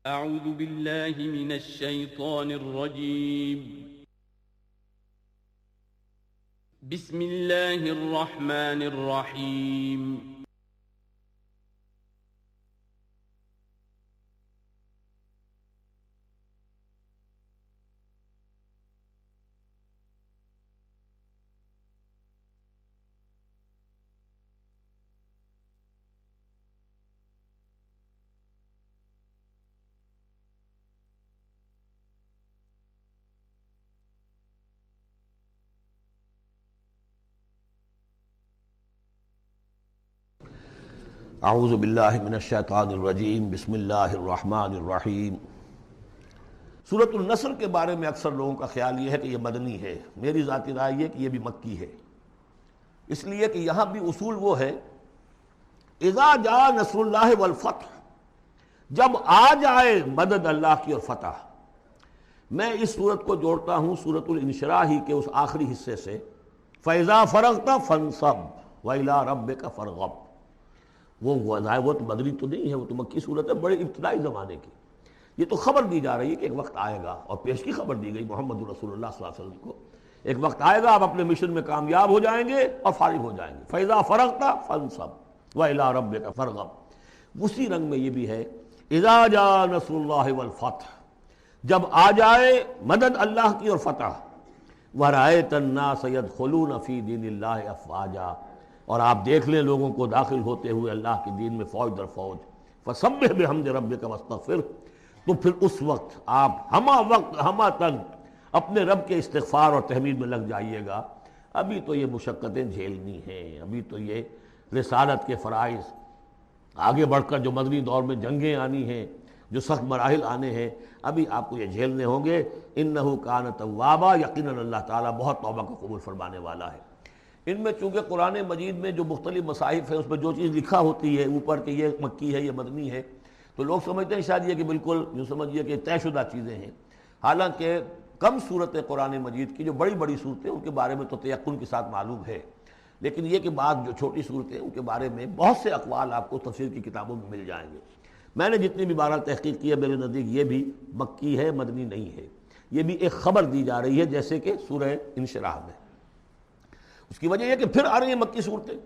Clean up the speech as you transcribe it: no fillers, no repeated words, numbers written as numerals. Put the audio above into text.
अऊज़ु बिल्लाहि मिनश शैतानिर रजीम। बिस्मिल्लाहिर रहमानिर रहीम। अऊज़ु बिल्लाहि मिनश शैतानिर रजीम। बिस्मिल्लाहिर रहमानिर रहीम। सूरतुल नस्र के बारे में अक्सर लोगों का ख्याल ये है कि यह मदनी है। मेरी ज़ाती राय है कि यह भी मक्की है, इसलिए कि यहाँ भी उसूल वो है, इज़ा जा नस्रुल्लाहि वल फतह, जब आ जाए मदद अल्लाह की और फतह। मैं इस सूरत को जोड़ता हूँ सूरतुल इंशिराह के उस आखिरी हिस्से से, फ़ैज़ा फ़रग़्ता फ़ंसब व इला रब्बिका फ़रग़ब। वो तो मदनी तो नहीं है, वो तो मक्की सूरत है, बड़े इब्तिदाई ज़माने की। ये तो खबर दी जा रही है कि एक वक्त आएगा, और पेश की खबर दी गई मोहम्मद रसूलुल्लाह सल्लल्लाहु अलैहि वसल्लम को, एक वक्त आएगा आप अपने मिशन में कामयाब हो जाएंगे और फारिग हो जाएंगे। फ़ैज़ा फ़रग़्ता फ़ंसब व इला रब्बिका फ़रग़ब। उसी रंग में ये भी है, इज़ा जा नस्रुल्लाहि वल फतह, जब आ जाए मदद अल्लाह की और फतह। व रअयतन नास यदखुलून फ़ी दीनिल्लाहि अफ़वाजा, और आप देख लें लोगों को दाखिल होते हुए अल्लाह के दीन में फ़ौज दर फ़ौज। फ़सब्बिह बिहम्दि रब्बिका वस्तग़फ़िर, तो फिर उस वक्त आप हमा तन अपने रब के इस्तिग़फ़ार और तहमीद में लग जाइएगा। अभी तो ये मुशक्क़तें झेलनी हैं, अभी तो ये रिसालत के फ़राइज़, आगे बढ़कर जो मदनी दौर में जंगें आनी हैं, जो सख्त मराहिल आने हैं, अभी आपको ये झेलने होंगे। इन्नहु कान तव्वाबा, यकीनन अल्लाह ताला बहुत तौबा को कबूल फरमाने वाला है। इनमें चूँकि कुरान मजीद में जो मुख्तलिफ मसाहिफ़ है उसमें जो चीज़ लिखा होती है ऊपर कि ये मक्की है, ये मदनी है, तो लोग समझते हैं शायद ये कि बिल्कुल यूँ समझिए कि तयशुदा चीज़ें हैं। हालांकि कम सूरतें कुरान मजीद की, जो बड़ी बड़ी सूरतें, उनके बारे में तो तयक्कुन के साथ मालूम है, लेकिन ये कि बाद जो छोटी सूरतें उनके बारे में बहुत से अक़वाल आपको तफसीर की किताबों में मिल जाएंगे। मैंने जितनी भी बारह तहक़ीक़ की है, मेरे नज़दीक ये भी मक्की है, मदनी नहीं है। ये भी एक ख़बर दी जा रही है, जैसे कि सूरह इंशिराह में। उसकी वजह यह कि फिर आ रही है मक्की सूरतें।